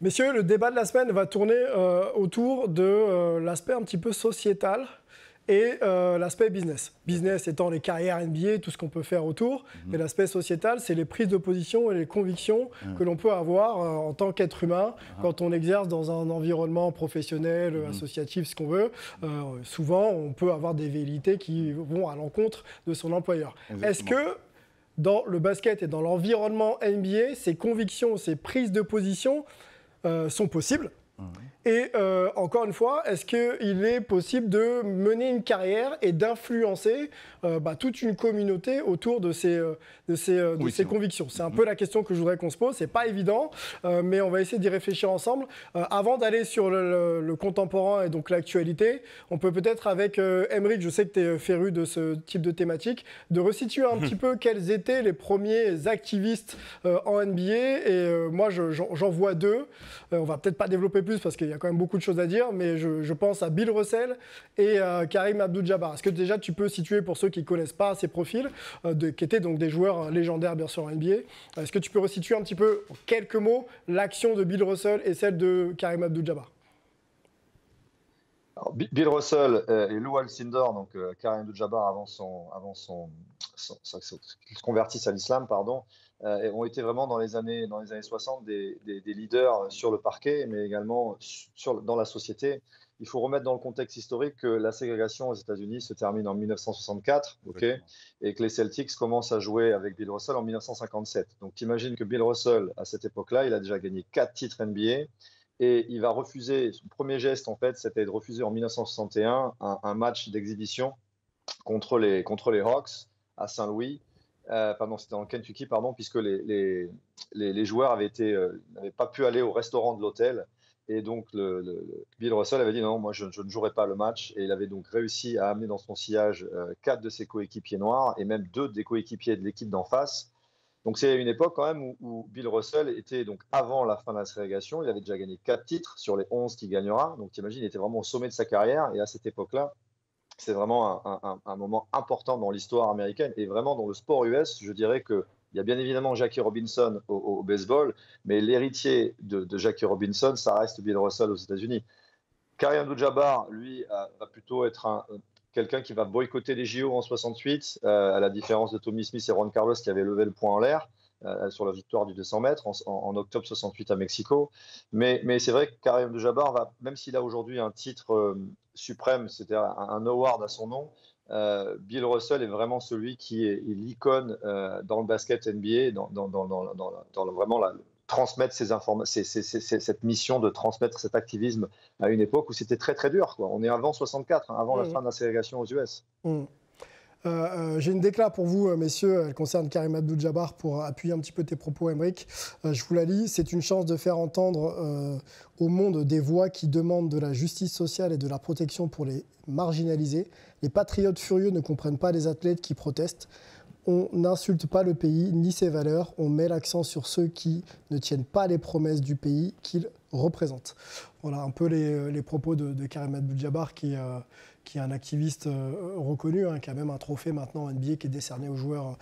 Messieurs, le débat de la semaine va tourner autour de l'aspect un petit peu sociétal et l'aspect business. Business étant les carrières NBA, tout ce qu'on peut faire autour. Et l'aspect sociétal, c'est les prises de position et les convictions que l'on peut avoir en tant qu'être humain quand on exerce dans un environnement professionnel, associatif, ce qu'on veut. Souvent, on peut avoir des velléités qui vont à l'encontre de son employeur. Exactement. Est-ce que dans le basket et dans l'environnement NBA, ces convictions, ces prises de position sont possibles? Et encore une fois, est-ce qu'il est possible de mener une carrière et d'influencer toute une communauté autour de ces convictions? C'est un peu la question que je voudrais qu'on se pose. C'est pas évident, mais on va essayer d'y réfléchir ensemble. Avant d'aller sur le contemporain et donc l'actualité, on peut peut-être avec Aymeric, je sais que tu es féru de ce type de thématique, de resituer un petit peu quels étaient les premiers activistes en NBA. Et moi, j'en vois deux. On va peut-être pas développer plus parce qu'il y a quand même beaucoup de choses à dire, mais je pense à Bill Russell et Karim Abdul-Jabbar. Est-ce que déjà tu peux situer, pour ceux qui ne connaissent pas ces profils, qui étaient donc des joueurs légendaires bien sûr en NBA, est-ce que tu peux resituer un petit peu, en quelques mots, l'action de Bill Russell et celle de Karim Abdul-Jabbar? Bill Russell et Lou Alcindor, donc Karim Abdul-Jabbar qu'il se convertisse à l'islam, pardon, ont été vraiment dans les années 60 des leaders sur le parquet, mais également dans la société. Il faut remettre dans le contexte historique que la ségrégation aux États-Unis se termine en 1964, et que les Celtics commencent à jouer avec Bill Russell en 1957. Donc, tu imagines que Bill Russell, à cette époque-là, il a déjà gagné 4 titres NBA. Et il va refuser, son premier geste en fait, c'était de refuser en 1961 un match d'exhibition contre les Hawks à Saint-Louis. Pardon, c'était en Kentucky, pardon, puisque les joueurs n'avaient pas pu aller au restaurant de l'hôtel. Et donc, Bill Russell avait dit non, moi je ne jouerai pas le match. Et il avait donc réussi à amener dans son sillage 4 de ses coéquipiers noirs et même 2 des coéquipiers de l'équipe d'en face. Donc c'est une époque quand même où Bill Russell était donc avant la fin de la ségrégation, il avait déjà gagné 4 titres sur les 11 qu'il gagnera. Donc t'imagines, il était vraiment au sommet de sa carrière. Et à cette époque-là, c'est vraiment un moment important dans l'histoire américaine et vraiment dans le sport US. Je dirais qu'il y a bien évidemment Jackie Robinson au baseball, mais l'héritier de Jackie Robinson, ça reste Bill Russell aux États-Unis. Karim Abdul-Jabbar, lui, va plutôt être quelqu'un qui va boycotter les JO en 68, à la différence de Tommy Smith et Juan Carlos qui avaient levé le poing en l'air sur la victoire du 200 mètres en octobre 68 à Mexico. Mais c'est vrai que Karim Abdul-Jabbar, même s'il a aujourd'hui un titre suprême, c'est-à-dire un award à son nom, Bill Russell est vraiment celui qui est l'icône dans le basket NBA, dans vraiment transmettre cette mission de transmettre cet activisme à une époque où c'était très très dur, quoi. On est avant 64, avant la fin de la ségrégation aux US. J'ai une déclaration pour vous, messieurs. Elle concerne Karim Abdul-Jabbar pour appuyer un petit peu tes propos, Aymeric. Je vous la lis. C'est une chance de faire entendre au monde des voix qui demandent de la justice sociale et de la protection pour les marginalisés. Les patriotes furieux ne comprennent pas les athlètes qui protestent. On n'insulte pas le pays ni ses valeurs. On met l'accent sur ceux qui ne tiennent pas les promesses du pays qu'ils représentent. Voilà un peu les propos de Karim Abdul-Jabbar qui est un activiste reconnu, qui a même un trophée maintenant en NBA qui est décerné aux joueurs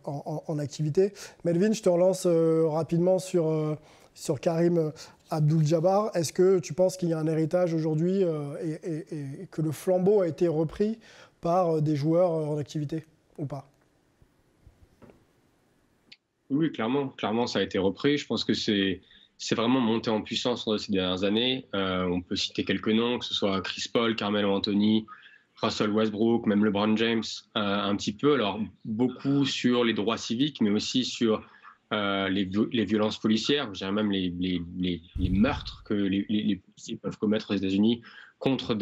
en activité. Melvin, je te relance rapidement sur Karim Abdul-Jabbar. Est-ce que tu penses qu'il y a un héritage aujourd'hui et que le flambeau a été repris par des joueurs en activité ou pas? Oui, clairement. Clairement, ça a été repris. Je pense que c'est vraiment monté en puissance ces dernières années. On peut citer quelques noms, que ce soit Chris Paul, Carmelo Anthony, Russell Westbrook, même LeBron James, un petit peu. Alors, beaucoup sur les droits civiques, mais aussi sur les violences policières, je dirais même les meurtres que les policiers peuvent commettre aux États-Unis contre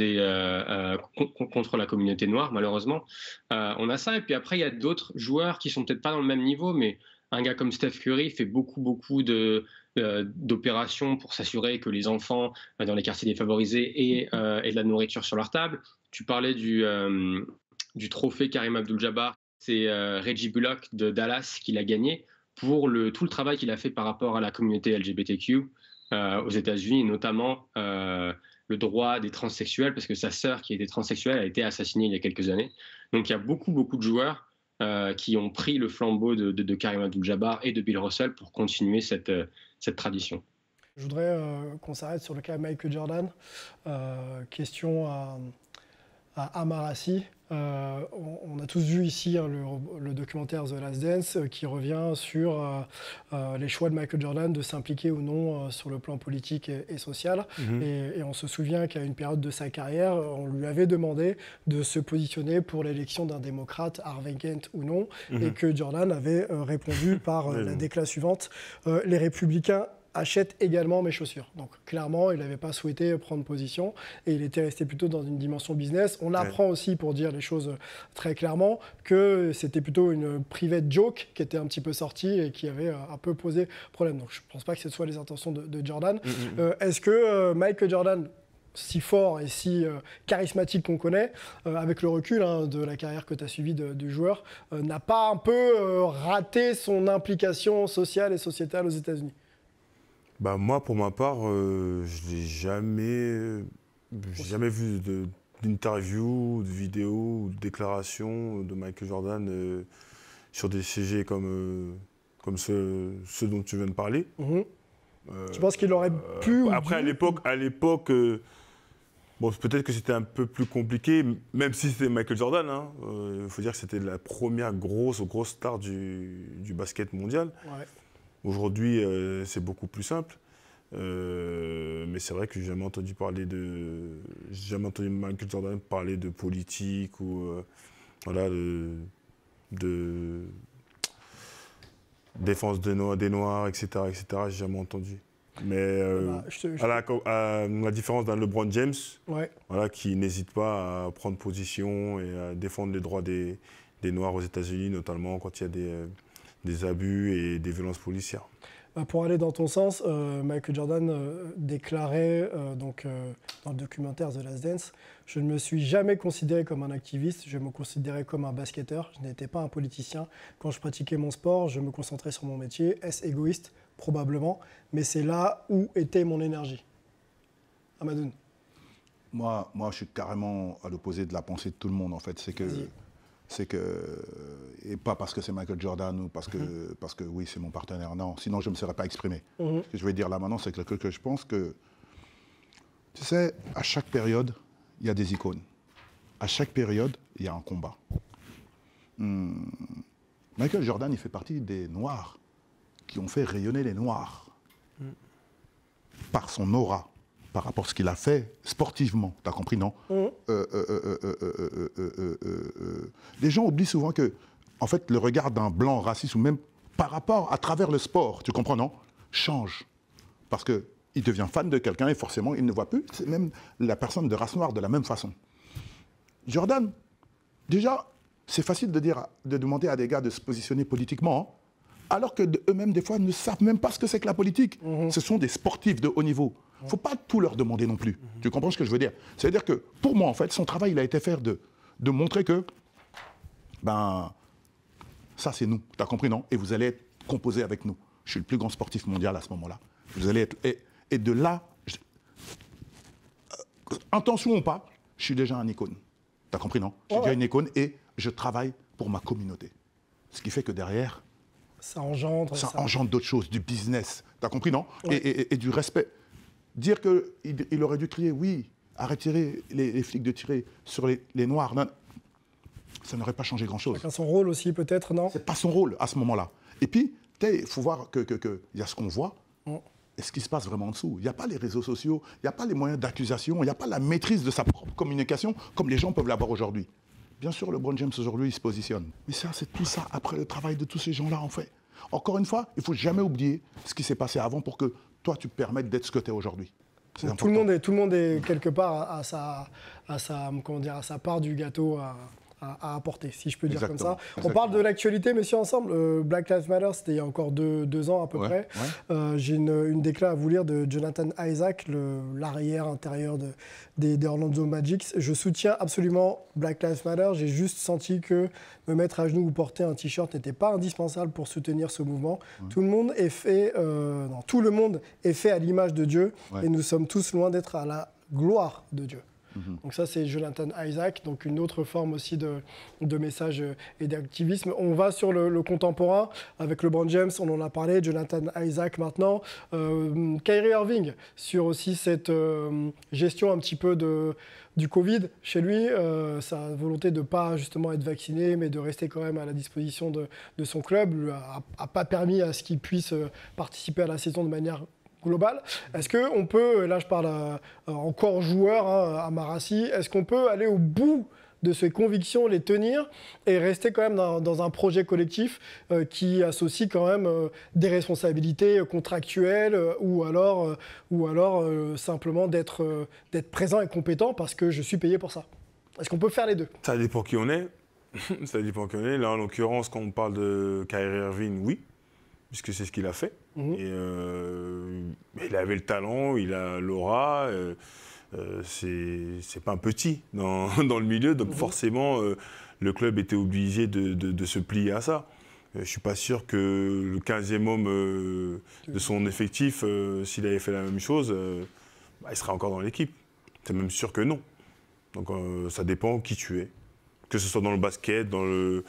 la communauté noire, malheureusement. On a ça, et puis après, il y a d'autres joueurs qui sont peut-être pas dans le même niveau, mais un gars comme Steph Curry fait beaucoup d'opérations pour s'assurer que les enfants dans les quartiers défavorisés aient de la nourriture sur leur table. Tu parlais du trophée Karim Abdul-Jabbar, c'est Reggie Bullock de Dallas qui l'a gagné pour tout le travail qu'il a fait par rapport à la communauté LGBTQ aux États-Unis, et notamment le droit des transsexuels, parce que sa sœur, qui était transsexuelle, a été assassinée il y a quelques années. Donc il y a beaucoup de joueurs qui ont pris le flambeau de Karim Abdul-Jabbar et de Bill Russell pour continuer cette tradition. Je voudrais qu'on s'arrête sur le cas Michael Jordan. Question à Amarassi. On a tous vu ici le documentaire The Last Dance qui revient sur les choix de Michael Jordan de s'impliquer ou non sur le plan politique et social. Et on se souvient qu'à une période de sa carrière, on lui avait demandé de se positionner pour l'élection d'un démocrate, Harvey Gantt ou non, et que Jordan avait répondu par la déclaration suivante les républicains achète également mes chaussures. Donc clairement, il n'avait pas souhaité prendre position et il était resté plutôt dans une dimension business. On apprend aussi, pour dire les choses très clairement, que c'était plutôt une private joke qui était un petit peu sortie et qui avait un peu posé problème. Donc je ne pense pas que ce soit les intentions de Jordan. Est-ce que Michael Jordan, si fort et si charismatique qu'on connaît, avec le recul de la carrière que tu as suivie du joueur, n'a pas un peu raté son implication sociale et sociétale aux États-Unis? Bah moi, pour ma part, je n'ai jamais vu d'interview, de vidéo ou de déclaration de Michael Jordan sur des sujets comme ceux dont tu viens de parler. Tu penses qu'il aurait pu Après, à l'époque, bon, peut-être que c'était un peu plus compliqué, même si c'était Michael Jordan. Il faut dire que c'était la première grosse star du basket mondial. Ouais. Aujourd'hui, c'est beaucoup plus simple. Mais c'est vrai que j'ai jamais entendu Michael Jordan parler de politique ou voilà, de défense des Noirs, etc. J'ai jamais entendu. Mais à la différence d'un LeBron James, voilà, qui n'hésite pas à prendre position et à défendre les droits des Noirs aux États-Unis, notamment quand il y a des abus et des violences policières. Pour aller dans ton sens, Michael Jordan déclarait dans le documentaire The Last Dance: je ne me suis jamais considéré comme un activiste, je me considérais comme un basketteur, je n'étais pas un politicien. Quand je pratiquais mon sport, je me concentrais sur mon métier. Est-ce égoïste? Probablement, mais c'est là où était mon énergie. Amadoun. Moi, je suis carrément à l'opposé de la pensée de tout le monde, en fait. C'est que, et pas parce que c'est Michael Jordan ou parce que oui, c'est mon partenaire, non, sinon je ne me serais pas exprimé. Ce que je vais dire là maintenant, c'est que je pense que, tu sais, à chaque période, il y a des icônes. À chaque période, il y a un combat. Michael Jordan, il fait partie des Noirs qui ont fait rayonner les Noirs par son aura, par rapport à ce qu'il a fait sportivement. T'as compris, non? Les gens oublient souvent que, en fait, le regard d'un blanc raciste, ou même par rapport à travers le sport, tu comprends, non? Change. Parce qu'il devient fan de quelqu'un et forcément, il ne voit plus même la personne de race noire de la même façon. Jordan, déjà, c'est facile de demander à des gars de se positionner politiquement, hein, alors qu'eux-mêmes, des fois, ne savent même pas ce que c'est que la politique. Ce sont des sportifs de haut niveau. Il ne faut pas tout leur demander non plus. Tu comprends ce que je veux dire? C'est-à-dire que, pour moi, en fait, son travail, il a été fait de montrer que, ben, ça, c'est nous. Tu as compris, non? Et vous allez être composé avec nous. Je suis le plus grand sportif mondial à ce moment-là. Vous allez être... Et de là, intention ou pas, je suis déjà un icône. Tu as compris, non? Je suis déjà une icône et je travaille pour ma communauté. Ce qui fait que derrière... Ça engendre d'autres choses, du business. Tu as compris, non? Et du respect. Dire qu'il aurait dû crier, oui, arrêtez les flics de tirer sur les Noirs, non, ça n'aurait pas changé grand-chose. Chacun son rôle aussi, peut-être, non? C'est pas son rôle à ce moment-là. Et puis, il faut voir qu'il y a ce qu'on voit et ce qui se passe vraiment en dessous. Il n'y a pas les réseaux sociaux, il n'y a pas les moyens d'accusation, il n'y a pas la maîtrise de sa propre communication comme les gens peuvent l'avoir aujourd'hui. Bien sûr, LeBron James, aujourd'hui, il se positionne. Mais ça, c'est tout ça après le travail de tous ces gens-là, en fait. Encore une fois, il ne faut jamais oublier ce qui s'est passé avant pour que toi, tu te permettes d'être ce que tu es aujourd'hui. Tout le monde est quelque part à sa part du gâteau à apporter, si je peux dire comme ça. On parle de l'actualité, messieurs, ensemble. Black Lives Matter, c'était il y a encore deux ans à peu près. J'ai une décla à vous lire de Jonathan Isaac, l'arrière intérieur des Orlando Magic. Je soutiens absolument Black Lives Matter. J'ai juste senti que me mettre à genoux ou porter un t-shirt n'était pas indispensable pour soutenir ce mouvement. Tout le monde est fait, tout le monde est fait à l'image de Dieu et nous sommes tous loin d'être à la gloire de Dieu. Donc ça, c'est Jonathan Isaac, donc une autre forme aussi de message et d'activisme. On va sur le contemporain avec LeBron James, on en a parlé, Jonathan Isaac maintenant. Kyrie Irving, sur aussi cette gestion un petit peu du Covid chez lui, sa volonté de ne pas justement être vacciné, mais de rester quand même à la disposition de son club, lui a pas permis à ce qu'il puisse participer à la saison de manière globale. Est-ce qu'on peut, là je parle encore joueur à Marassi, est-ce qu'on peut aller au bout de ses convictions, les tenir et rester quand même dans un projet collectif qui associe quand même des responsabilités contractuelles ou alors simplement d'être présent et compétent parce que je suis payé pour ça? Est-ce qu'on peut faire les deux? Ça dépend qui on est. Ça dépend qui on est. Là, en l'occurrence, quand on parle de Kyrie Irving, oui, puisque c'est ce qu'il a fait. Et il avait le talent, il a l'aura. C'est pas un petit dans le milieu, donc forcément, le club était obligé de se plier à ça. Je ne suis pas sûr que le 15e homme de son effectif, s'il avait fait la même chose, il serait encore dans l'équipe. C'est même sûr que non. Donc ça dépend qui tu es. Que ce soit dans le basket, dans le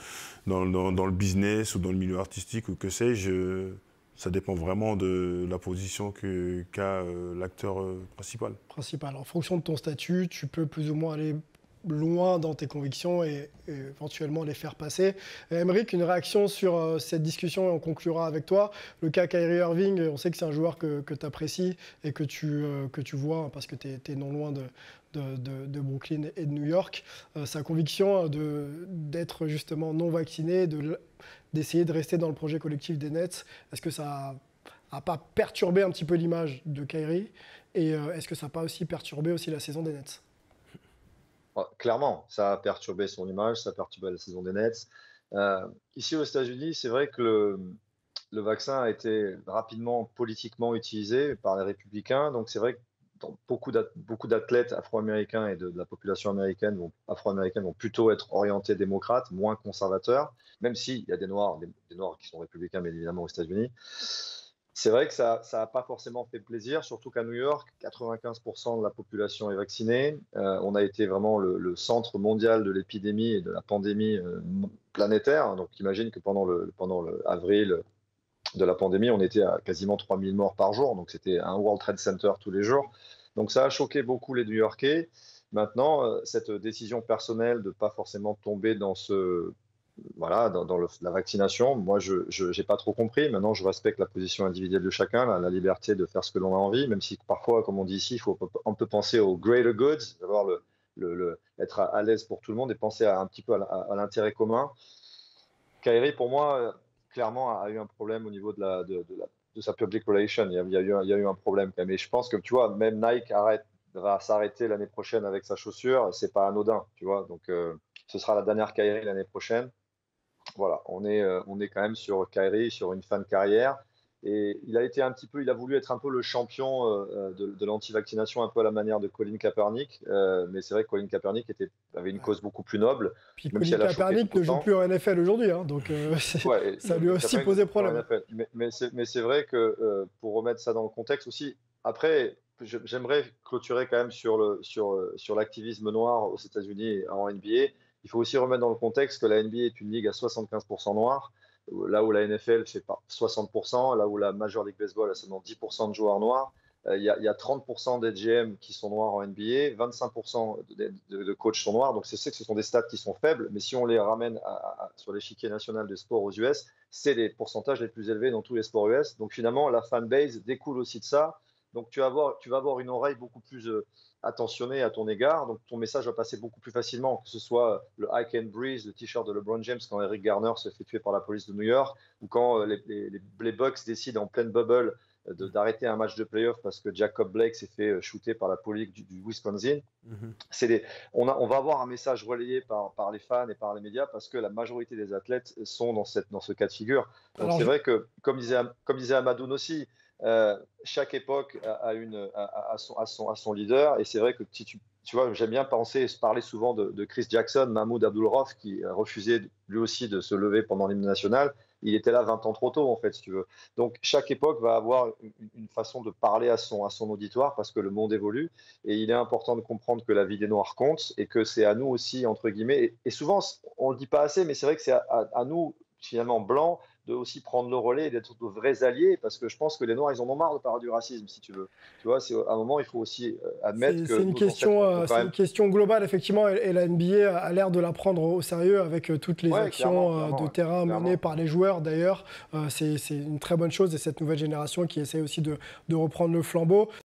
business ou dans le milieu artistique ou que sais-je, ça dépend vraiment de la position qu'a l'acteur principal. En fonction de ton statut, tu peux plus ou moins aller loin dans tes convictions et éventuellement les faire passer. Aymeric, une réaction sur cette discussion et on conclura avec toi. Le cas Kyrie Irving, on sait que c'est un joueur que tu apprécies et que tu vois parce que tu es non loin de Brooklyn et de New York. Sa conviction d'être justement non vacciné, d'essayer de rester dans le projet collectif des Nets, est-ce que ça n'a pas perturbé un petit peu l'image de Kyrie et est-ce que ça n'a pas aussi perturbé aussi la saison des Nets? Clairement, ça a perturbé son image, ça a perturbé la saison des Nets. Ici aux États-Unis, c'est vrai que le vaccin a été rapidement politiquement utilisé par les républicains. Donc c'est vrai que beaucoup d'athlètes afro-américains et de la population afro-américaine vont plutôt être orientés démocrates, moins conservateurs, même s'il y a des Noirs qui sont républicains, bien évidemment, aux États-Unis. C'est vrai que ça n'a pas forcément fait plaisir, surtout qu'à New York, 95% de la population est vaccinée. On a été vraiment le centre mondial de l'épidémie et de la pandémie planétaire. Donc imagine que pendant avril de la pandémie, on était à quasiment 3000 morts par jour. Donc c'était un World Trade Center tous les jours. Donc ça a choqué beaucoup les New-Yorkais. Maintenant, cette décision personnelle de ne pas forcément tomber dans la vaccination, moi, je n'ai pas trop compris. Maintenant, je respecte la position individuelle de chacun, la liberté de faire ce que l'on a envie, même si parfois, comme on dit ici, on peut penser au greater good, d'avoir être à l'aise pour tout le monde et penser un petit peu à l'intérêt commun. Kyrie, pour moi, clairement, a eu un problème au niveau de sa public relation. Il y a eu un problème. Mais je pense que, tu vois, même Nike va s'arrêter l'année prochaine avec sa chaussure. C'est pas anodin, tu vois. Donc, ce sera la dernière Kyrie l'année prochaine. Voilà, on est quand même sur Kyrie, sur une fin de carrière. Et il a voulu être un peu le champion de l'anti-vaccination, un peu à la manière de Colin Kaepernick. Mais c'est vrai que Colin Kaepernick avait une cause beaucoup plus noble. Puis Colin Kaepernick ne joue plus en NFL aujourd'hui, hein, donc ça lui a aussi posé problème. Mais c'est vrai que pour remettre ça dans le contexte aussi, après, j'aimerais clôturer quand même sur l'activisme noir aux États-Unis et en NBA. Il faut aussi remettre dans le contexte que la NBA est une ligue à 75% noire, là où la NFL fait pas 60%, là où la Major League Baseball a seulement 10% de joueurs noirs. Il y a 30% des GM qui sont noirs en NBA, 25% de coachs sont noirs. Donc, c'est que ce sont des stats qui sont faibles, mais si on les ramène sur l'échiquier national des sports aux US, c'est les pourcentages les plus élevés dans tous les sports US. Donc, finalement, la fanbase découle aussi de ça. Donc, tu vas avoir une oreille beaucoup plus attentionné à ton égard, donc ton message va passer beaucoup plus facilement, que ce soit le I Can Breathe, le t-shirt de LeBron James quand Eric Garner se fait tuer par la police de New York, ou quand les Bucks décident en pleine bubble d'arrêter un match de playoff parce que Jacob Blake s'est fait shooter par la police du Wisconsin. On va avoir un message relayé par les fans et par les médias parce que la majorité des athlètes sont dans ce cas de figure. Donc c'est vrai que, comme disait Amadoun aussi, chaque époque a son leader, et c'est vrai que tu vois, j'aime bien parler souvent de Chris Jackson, Mahmoud Abdul-Rauf, qui a refusé lui aussi de se lever pendant l'hymne national. Il était là 20 ans trop tôt, en fait, si tu veux. Donc, chaque époque va avoir une façon de parler à son auditoire parce que le monde évolue. Et il est important de comprendre que la vie des Noirs compte et que c'est à nous aussi, entre guillemets. Et souvent, on ne le dit pas assez, mais c'est vrai que c'est à nous, finalement, blancs, de aussi prendre le relais et d'être de vrais alliés, parce que je pense que les Noirs, ils en ont marre de parler du racisme, si tu veux. Tu vois, à un moment, il faut aussi admettre que... C'est une question globale, effectivement, et la NBA a l'air de la prendre au sérieux avec toutes les actions de terrain menées par les joueurs, d'ailleurs. C'est une très bonne chose, et cette nouvelle génération qui essaie aussi de reprendre le flambeau.